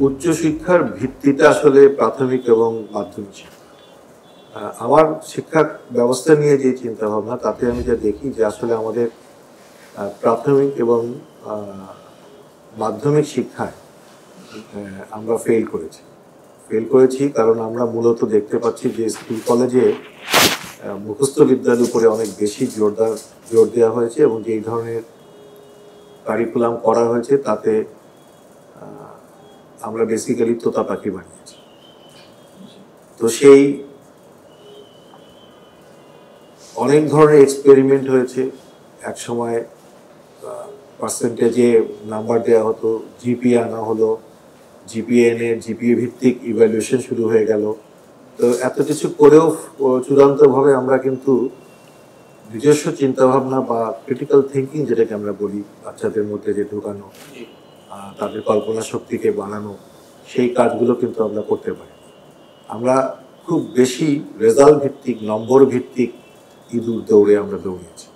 উচ্চশিক্ষার ভিত্তিটা আসলে প্রাথমিক এবং মাধ্যমিক শিক্ষা। আমার শিক্ষা ব্যবস্থা নিয়ে যে চিন্তা ভাবনা, তাতে আমি যা দেখি যে আসলে আমাদের প্রাথমিক এবং মাধ্যমিক শিক্ষায় আমরা ফেল করেছি কারণ আমরা মূলত দেখতে পাচ্ছি যে স্কুল কলেজে মুখস্থ বিদ্যার উপরে অনেক বেশি জোর দেওয়া হয়েছে এবং যেই ধরনের কারিকুলাম করা হয়েছে তাতে আমরা বেসিক্যালি তোতা পাখি বানিয়েছি। তো সেই অনেক ধরনের এক্সপেরিমেন্ট হয়েছে। এক সময় পার্সেন্টেজে নাম্বার দেওয়া হতো, জিপিএ আনা হলো, জিপিএ এনে জিপিএ ভিত্তিক ইভ্যালুয়েশন শুরু হয়ে গেল। তো এত কিছু করেও চূড়ান্তভাবে আমরা কিন্তু নিজস্ব চিন্তাভাবনা বা ক্রিটিক্যাল থিঙ্কিং যেটাকে আমরা বলি বাচ্চাদের মধ্যে যে ঢোকানো, তাদের কল্পনা শক্তিকে বানানো, সেই কাজগুলো কিন্তু আমরা করতে পারি। আমরা খুব বেশি রেজাল্ট ভিত্তিক, নম্বর ভিত্তিক ইঁদুর দৌড়ে আমরা দৌড়িয়েছি।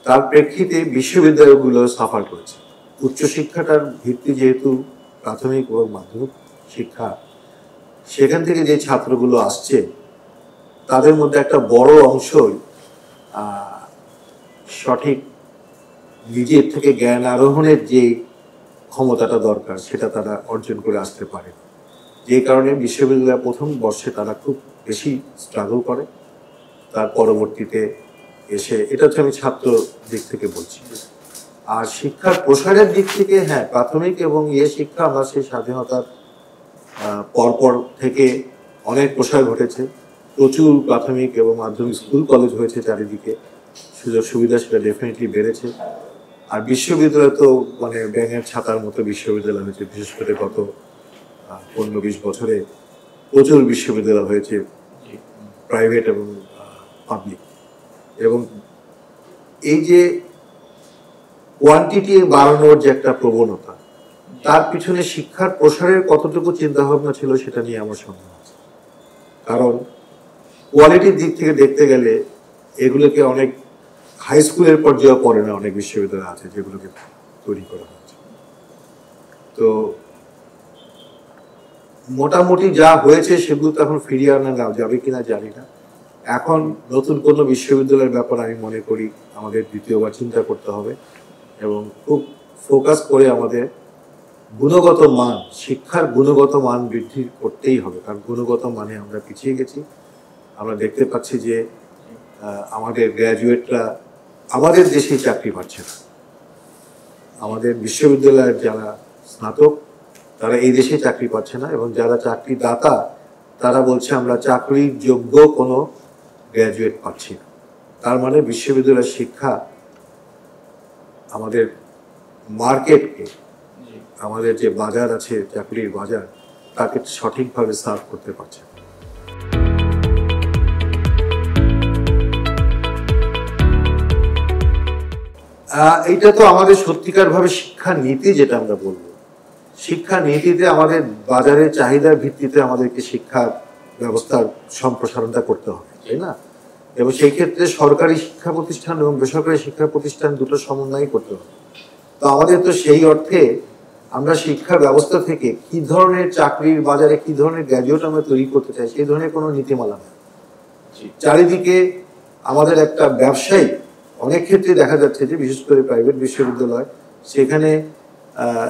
তার প্রেক্ষিতে বিশ্ববিদ্যালয়গুলো সাফার করেছে। উচ্চশিক্ষাটার ভিত্তি যেহেতু প্রাথমিক এবং মাধ্যমিক শিক্ষা, সেখান থেকে যে ছাত্রগুলো আসছে তাদের মধ্যে একটা বড় অংশই সঠিক নিজের থেকে জ্ঞান আরোহণের যে ক্ষমতাটা দরকার সেটা তারা অর্জন করে আসতে পারে। যে কারণে বিশ্ববিদ্যালয়ের প্রথম বর্ষে তারা খুব বেশি স্ট্রাগল করে, তার পরবর্তীতে এসে, এটা হচ্ছে আমি ছাত্র দিক থেকে বলছি। আর শিক্ষার প্রসারের দিক থেকে হ্যাঁ, প্রাথমিক এবং শিক্ষা আমরা সেই স্বাধীনতার পরপর থেকে অনেক প্রসার ঘটেছে। প্রচুর প্রাথমিক এবং মাধ্যমিক স্কুল কলেজ হয়েছে চারিদিকে, সুযোগ সুবিধা সেটা ডেফিনেটলি বেড়েছে। আর বিশ্ববিদ্যালয় তো মানে ব্যাঙের ছাতার মতো বিশ্ববিদ্যালয় হয়েছে, বিশেষ করে গত 15-20 বছরে প্রচুর বিশ্ববিদ্যালয় হয়েছে, প্রাইভেট এবং পাবলিক। এবং এই যে কোয়ান্টিটি বাড়ানোর যে একটা প্রবণতা, তার পিছনে শিক্ষার প্রসারের কতটুকু চিন্তা ভাবনা ছিল সেটা নিয়ে আমার সন্দেহ আছে। কারণ কোয়ালিটির দিক থেকে দেখতে গেলে এগুলোকে অনেক হাই স্কুলের পর্যায়ে পড়ে না, অনেক বিশ্ববিদ্যালয় আছে যেগুলোকে তৈরি করা হয়েছে। তো মোটামুটি যা হয়েছে সেগুলো তো এখন ফিরিয়ে আনা যাবে কিনা জানি না। এখন নতুন কোনো বিশ্ববিদ্যালয়ের ব্যাপার আমি মনে করি আমাদের দ্বিতীয়বার চিন্তা করতে হবে এবং খুব ফোকাস করে আমাদের গুণগত মান, শিক্ষার গুণগত মান বৃদ্ধি করতেই হবে। কারণ গুণগত মানে আমরা পিছিয়ে গেছি। আমরা দেখতে পাচ্ছি যে আমাদের গ্র্যাজুয়েটরা আমাদের দেশেই চাকরি পাচ্ছে না। আমাদের বিশ্ববিদ্যালয়ের যারা স্নাতক তারা এই দেশে চাকরি পাচ্ছে না, এবং যারা চাকরি দাতা তারা বলছে আমরা চাকরির যোগ্য কোনো গ্র্যাজুয়েট পাচ্ছি না। তার মানে বিশ্ববিদ্যালয়ের শিক্ষা আমাদের মার্কেটকে, আমাদের যে বাজার আছে চাকরির বাজার, তাকে সঠিকভাবে সার্ভ করতে পারছে। এইটা তো আমাদের সত্যিকার ভাবে শিক্ষা নীতি, যেটা আমরা বলবো শিক্ষা নীতিতে আমাদের বাজারের চাহিদার ভিত্তিতে আমাদেরকে শিক্ষা ব্যবস্থার সম্প্রসারণটা করতে হবে, তাই না? এবং সেই ক্ষেত্রে সরকারি শিক্ষা প্রতিষ্ঠান এবং বেসরকারি শিক্ষা প্রতিষ্ঠান দুটো সমন্বয় করতে হবে। তো আমাদের তো সেই অর্থে আমরা শিক্ষা ব্যবস্থা থেকে কি ধরনের চাকরির বাজারে কি ধরনের গ্র্যাজুয়েট আমরা তৈরি করতে চাই সেই ধরনের কোনো নীতিমালা নেই। চারিদিকে আমাদের একটা ব্যবসায়ী, অনেক ক্ষেত্রে দেখা যাচ্ছে যে বিশেষ করে প্রাইভেট বিশ্ববিদ্যালয়, সেখানে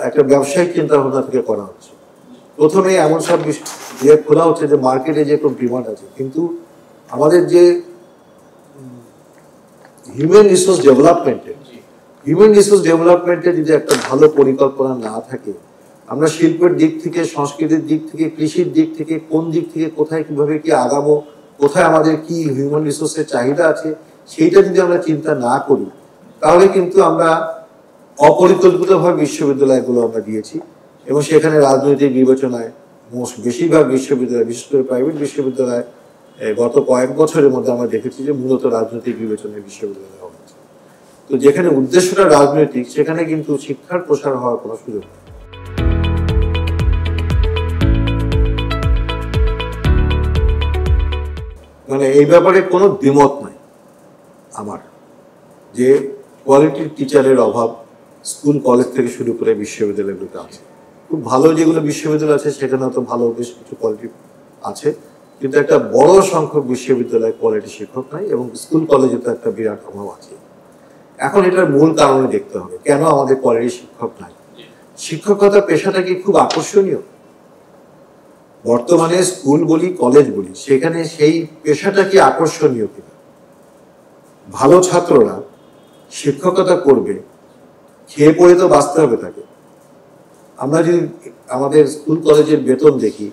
একটা ব্যবসায়িক চিন্তা ভাবনা থেকে করা হচ্ছে। প্রথমে এমন সব খোলা হচ্ছে যে মার্কেটে যে কোনো ডিমান্ড আছে, কিন্তু আমাদের যে হিউম্যান রিসোর্স ডেভেলপমেন্টে যদি একটা ভালো পরিকল্পনা না থাকে, আমরা শিল্পের দিক থেকে, সংস্কৃতির দিক থেকে, কৃষির দিক থেকে, কোন দিক থেকে কোথায় কিভাবে কি আগাবো, কোথায় আমাদের কি হিউম্যান রিসোর্সের চাহিদা আছে, সেইটা যদি আমরা চিন্তা না করি, তাহলে কিন্তু আমরা অপরিকল্পিতভাবে বিশ্ববিদ্যালয়গুলো আমরা দিয়েছি। এবং সেখানে রাজনৈতিক বিবেচনায় বেশিরভাগ বিশ্ববিদ্যালয়, বিশেষ করে প্রাইভেট বিশ্ববিদ্যালয়, গত কয়েক বছরের মধ্যে আমরা দেখেছি যে মূলত রাজনৈতিক বিবেচনায় বিশ্ববিদ্যালয় হওয়া হচ্ছে। তো যেখানে উদ্দেশ্যটা রাজনৈতিক, সেখানে কিন্তু শিক্ষার প্রসার হওয়ার কোনো সুযোগ নেই। মানে এই ব্যাপারে কোনো দ্বিমত নাই আমার, যে কোয়ালিটির টিচারের অভাব স্কুল কলেজ থেকে শুরু করে বিশ্ববিদ্যালয়গুলোতে আছে। খুব ভালো যেগুলো বিশ্ববিদ্যালয় আছে সেখানে তো ভালো বেশ কিছু কোয়ালিটি আছে, কিন্তু একটা বড় সংখ্যক বিশ্ববিদ্যালয়ে কোয়ালিটি শিক্ষক নাই, এবং স্কুল কলেজে তো একটা বিরাট অভাব আছে। এখন এটার মূল কারণে দেখতে হবে কেন আমাদের কোয়ালিটি শিক্ষক নাই। শিক্ষকতা পেশাটা কি খুব আকর্ষণীয়? বর্তমানে স্কুল বলি কলেজ বলি সেখানে সেই পেশাটা কি আকর্ষণীয় কিনা? ভালো ছাত্ররা শিক্ষকতা করবে, খেয়ে পড়ে তো বাঁচতে হবে তাকে। আমরা যদি আমাদের স্কুল কলেজের বেতন দেখি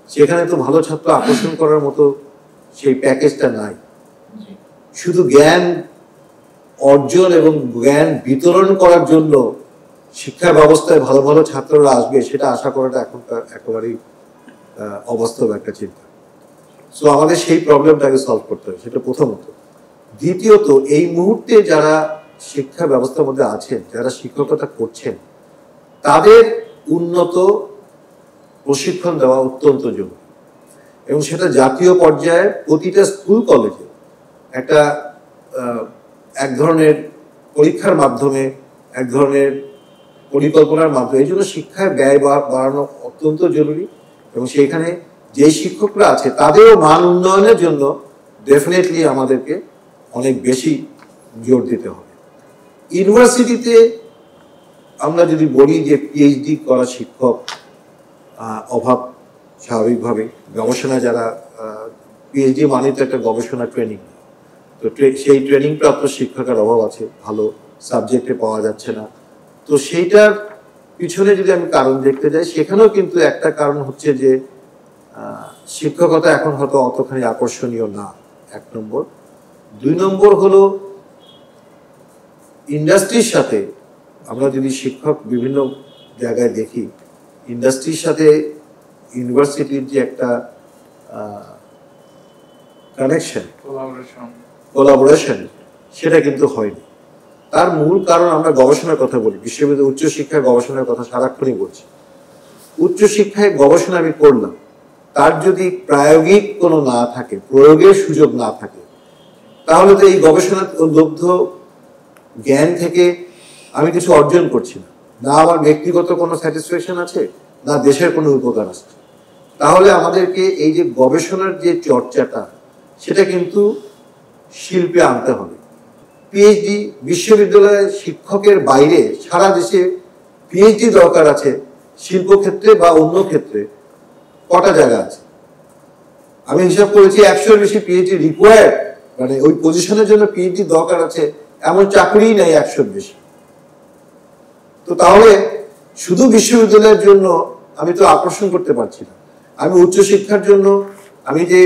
সেখানে তো ভালো ছাত্র আকর্ষণ করার মতো সেই প্যাকেজটা নাই। শুধু জ্ঞান অর্জন এবং জ্ঞান বিতরণ করার জন্য শিক্ষা ব্যবস্থায় ভালো ভালো ছাত্ররা আসবে সেটা আশা করাটা এখনকার একেবারেই অবাস্তব একটা চিন্তা। সো আমাদের সেই প্রবলেমটাকে সলভ করতে হবে, সেটা প্রথমত। দ্বিতীয়ত, এই মুহূর্তে যারা শিক্ষা ব্যবস্থার মধ্যে আছেন, যারা শিক্ষকতা করছেন, তাদের উন্নত প্রশিক্ষণ দেওয়া অত্যন্ত জরুরি, এবং সেটা জাতীয় পর্যায়ে প্রতিটা স্কুল কলেজে একটা এক ধরনের পরীক্ষার মাধ্যমে, এক ধরনের পরিকল্পনার মাধ্যমে। এই জন্য শিক্ষায় ব্যয় বাড়ানো অত্যন্ত জরুরি, এবং সেইখানে যে শিক্ষকরা আছে তাদেরও মান উন্নয়নের জন্য ডেফিনেটলি আমাদেরকে অনেক বেশি জোর দিতে হবে। ইউনিভার্সিটিতে আমরা যদি বলি যে পিএইচডি করা শিক্ষক অভাব, স্বাভাবিকভাবে গবেষণা যারা পিএইচডি মানে তো একটা গবেষণা ট্রেনিং, তো সেই ট্রেনিং প্রাপ্ত শিক্ষকের অভাব আছে, ভালো সাবজেক্টে পাওয়া যাচ্ছে না। তো সেইটার পিছনে যদি আমি কারণ দেখতে যাই, সেখানেও কিন্তু একটা কারণ হচ্ছে যে শিক্ষকতা এখন হয়তো অতখানি আকর্ষণীয় না, এক নম্বর। দুই নম্বর হলো ইন্ডাস্ট্রির সাথে আমরা যদি শিক্ষক বিভিন্ন জায়গায় দেখি, ইন্ডাস্ট্রির সাথে ইউনিভার্সিটির যে একটা কানেকশন, কোলাবোরেশন, সেটা কিন্তু হয়নি। তার মূল কারণ আমরা গবেষণার কথা বলি, বিশ্ববিদ্যালয় উচ্চশিক্ষায় গবেষণার কথা সারাক্ষণই বলছি। উচ্চশিক্ষায় গবেষণা আমি করলাম, তার যদি প্রায়োগিক কোনো না থাকে, প্রয়োগের সুযোগ না থাকে, তাহলে তো এই গবেষণার লব্ধ জ্ঞান থেকে আমি কিছু অর্জন করছি না, না আমার ব্যক্তিগত কোনো স্যাটিসফ্যাকশন আছে, না দেশের কোনো উপকার আছে। তাহলে আমাদেরকে এই যে গবেষণার যে চর্চাটা, সেটা কিন্তু শিল্পে আনতে হবে। পিএইচডি বিশ্ববিদ্যালয়ের শিক্ষকের বাইরে সারা দেশে পিএইচডি দরকার আছে শিল্পক্ষেত্রে বা অন্য ক্ষেত্রে কটা জায়গা আছে? আমি হিসাব করেছি 100-এর বেশি পিএইচডি রিকোয়ার্ড, মানে ওই পজিশনের জন্য পিএইচডি দরকার আছে এমন চাকরিই নেই 100-এর বেশি। তো তাহলে শুধু বিশ্ববিদ্যালয়ের জন্য আমি তো আকর্ষণ করতে পারছি না। আমি উচ্চশিক্ষার জন্য আমি যে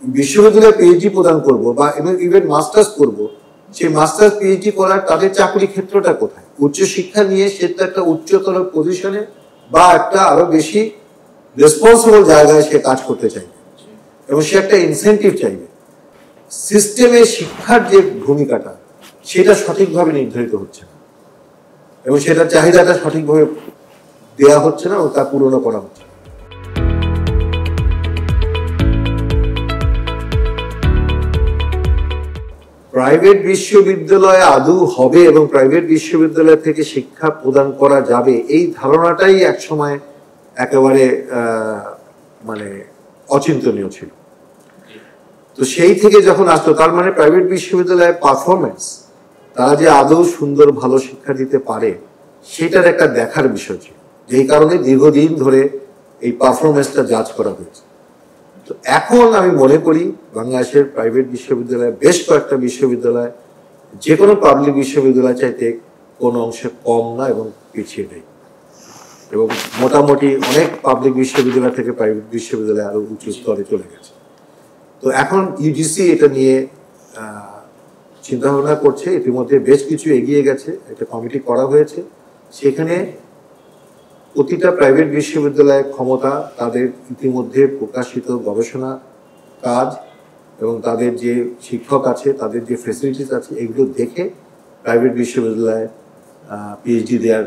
বিশ্ববিদ্যালয়ে পিএইচডি প্রদান করব বা ইভেন মাস্টার্স করব, সেই মাস্টার্স পিএইচডি করার তাদের চাকরি ক্ষেত্রটা কোথায়? উচ্চশিক্ষা নিয়ে সে তো একটা উচ্চতর পজিশনে বা একটা আরো বেশি রেসপন্সিবল জায়গায় সে কাজ করতে চাইবে, এবং সে একটা ইনসেন্টিভ চাইবে। সিস্টেমে শিক্ষার যে ভূমিকাটা, সেটা সঠিকভাবে নির্ধারিত হচ্ছে না, এবং সেটার চাহিদাটা সঠিকভাবে দেওয়া হচ্ছে না, ও তা পূরণ করা হচ্ছে। প্রাইভেট বিশ্ববিদ্যালয় আদৌ হবে এবং প্রাইভেট বিশ্ববিদ্যালয় থেকে শিক্ষা প্রদান করা যাবে, এই ধারণাটাই একসময় একেবারে মানে অচিন্তনীয় ছিল। তো সেই থেকে যখন আসলো, তার মানে প্রাইভেট বিশ্ববিদ্যালয়ের পারফরমেন্স, তারা যে আদৌ সুন্দর ভালো শিক্ষা দিতে পারে সেটার একটা দেখার বিষয় ছিল, যেই কারণে দীর্ঘদিন ধরে এই পারফরমেন্সটা জাজ করা হয়েছে। তো এখন আমি মনে করি বাংলাদেশের প্রাইভেট বিশ্ববিদ্যালয়, বেশ কয়েকটা বিশ্ববিদ্যালয় যে কোনো পাবলিক বিশ্ববিদ্যালয় চাইতে কোনো অংশে কম না এবং পিছিয়ে নেই, এবং মোটামুটি অনেক পাবলিক বিশ্ববিদ্যালয় থেকে প্রাইভেট বিশ্ববিদ্যালয় আরো উঁচু স্তরে চলে গেছে। তো এখন ইউজিসি এটা নিয়ে চিন্তা ভাবনা করছে, ইতিমধ্যে বেশ কিছু এগিয়ে গেছে, একটা কমিটি করা হয়েছে। সেখানে প্রতিটা প্রাইভেট বিশ্ববিদ্যালয়ের ক্ষমতা, তাদের ইতিমধ্যে প্রকাশিত গবেষণা কাজ এবং তাদের যে শিক্ষক আছে, তাদের যে ফ্যাসিলিটিস আছে, এগুলো দেখে প্রাইভেট বিশ্ববিদ্যালয়ে পিএইচডি দেওয়ার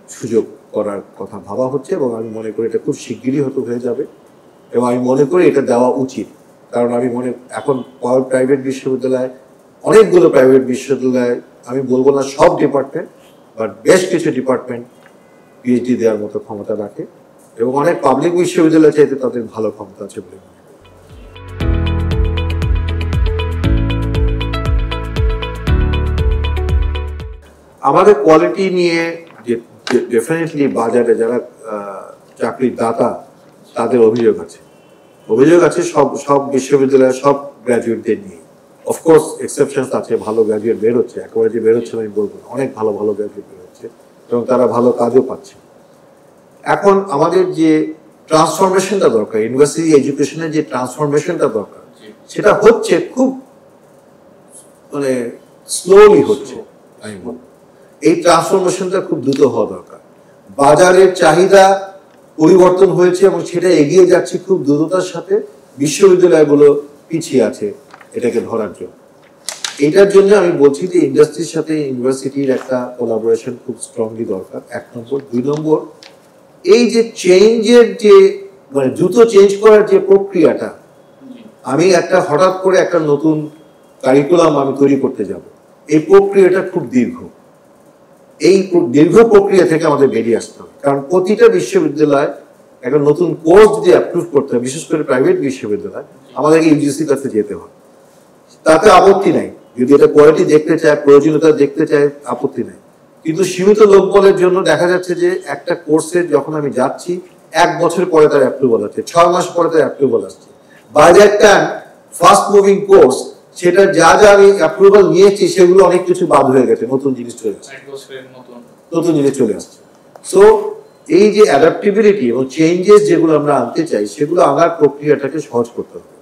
সুযোগ করার কথা ভাবা হচ্ছে, এবং আমি মনে করি এটা খুব শিগগিরই হয়ে যাবে, এবং আমি মনে করি এটা দেওয়া উচিত। কারণ আমি এখন প্রাইভেট বিশ্ববিদ্যালয়, অনেকগুলো প্রাইভেট বিশ্ববিদ্যালয়, আমি বলবো না সব ডিপার্টমেন্ট, বাট বেশ কিছু ডিপার্টমেন্ট পিএইচডি দেওয়ার মতো ক্ষমতা রাখে এবং অনেক পাবলিক বিশ্ববিদ্যালয় চাইতে তাদের ভালো ক্ষমতা আছে বলে মনে করি। আমাদের কোয়ালিটি নিয়ে ডেফিনেটলি বাজারে যারা চাকরির দাতা তাদের অভিযোগ আছে সব বিশ্ববিদ্যালয়ের সব গ্র্যাজুয়েটদের নিয়ে। অফকোর্স এক্সেপশনস আছে, ভালো গ্র্যাজুয়েট বের হচ্ছে, একেবারে যে বের হচ্ছে আমি বলবো না, অনেক ভালো ভালো গ্র্যাজুয়েট বের হচ্ছে এবং তারা ভালো কাজও পাচ্ছে। এখন আমাদের যে ট্রান্সফরমেশনটা দরকার, ইউনিভার্সিটি এডুকেশনের যে ট্রান্সফরমেশনটা দরকার, সেটা হচ্ছে খুব মানে স্লোলি হচ্ছে। আমি বলবো এই ট্রান্সফরমেশনটা খুব দ্রুত হওয়া দরকার। বাজারের চাহিদা পরিবর্তন হয়েছে এবং সেটা এগিয়ে যাচ্ছে খুব দ্রুততার সাথে। বিশ্ববিদ্যালয়গুলো পিছিয়ে আছে এটাকে ধরার জন্য। এটার জন্য আমি বলছি যে ইন্ডাস্ট্রির সাথে ইউনিভার্সিটির একটা কোলাবোরেশন খুব স্ট্রংলি দরকার, 1 নম্বর। 2 নম্বর, এই যে চেঞ্জের যে মানে দ্রুত চেঞ্জ করার যে প্রক্রিয়াটা, আমি একটা হঠাৎ করে একটা নতুন কারিকুলাম আমি তৈরি করতে যাব, এই প্রক্রিয়াটা খুব দীর্ঘ। এই দীর্ঘ প্রক্রিয়া থেকে আমাদের বেরিয়ে আসতে হবে, কারণ প্রতিটা বিশ্ববিদ্যালয় একটা নতুন কোর্স যদি অ্যাপ্রুভ করতে হয়, বিশেষ করে প্রাইভেট বিশ্ববিদ্যালয়, আমাদেরকে ইউজিসির কাছে যেতে হয়। তাতে আপত্তি নাই, যদি এটা কোয়ালিটি দেখতে চায়, প্রয়োজনীয়তা দেখতে চায়, আপত্তি নাই। কিন্তু সীমিত লোকবলের জন্য দেখা যাচ্ছে যে একটা কোর্সে যখন আমি যাচ্ছি 1 বছর পরে তার অ্যাপ্রুভাল আছে, 6 মাস পরে তার অ্যাপ্রুভাল আসছে। By that time fast moving course, সেটা যা আমি অ্যাপ্রুভাল নিয়েছি সেগুলো অনেক কিছু বাদ হয়ে গেছে, নতুন জিনিস চলে আসছে, নতুন জিনিস চলে আসছে। সো এই যে অ্যাডাপ্টিবিলিটি এবং চেঞ্জেস যেগুলো আমরা আনতে চাই, সেগুলো আনার প্রক্রিয়াটাকে সহজ করতে হবে।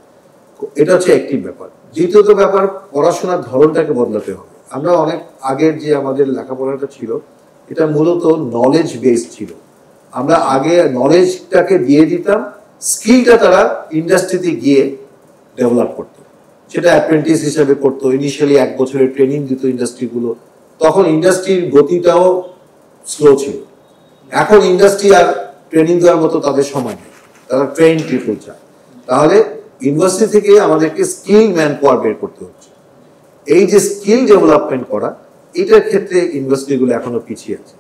এটা হচ্ছে একটি ব্যাপার। দ্বিতীয়ত ব্যাপার, পড়াশোনার ধরনটাকে বদলাতে হবে। আমরা অনেক আগের যে আমাদের লেখাপড়াটা ছিল, এটা মূলত নলেজ বেস ছিল। আমরা আগে নলেজটাকে দিয়ে দিতাম, স্কিলটা তারা ইন্ডাস্ট্রিতে গিয়ে ডেভেলপ করতো, সেটা অ্যাপ্রেন্টিস হিসাবে করতো। ইনিশিয়ালি 1 বছরের ট্রেনিং দিত ইন্ডাস্ট্রিগুলো, তখন ইন্ডাস্ট্রির গতিটাও স্লো ছিল। এখন ইন্ডাস্ট্রি আর ট্রেনিং দেওয়ার মতো তাদের সময় নেই, তারা ট্রেন পিপল চায়। তাহলে ইউনিভার্সিটি থেকে আমাদেরকে স্কিল ম্যান পাওয়ার বের করতে হচ্ছে। এই যে স্কিল ডেভেলপমেন্ট করা, এটার ক্ষেত্রে ইউনিভার্সিটিগুলো এখনো পিছিয়ে আছে।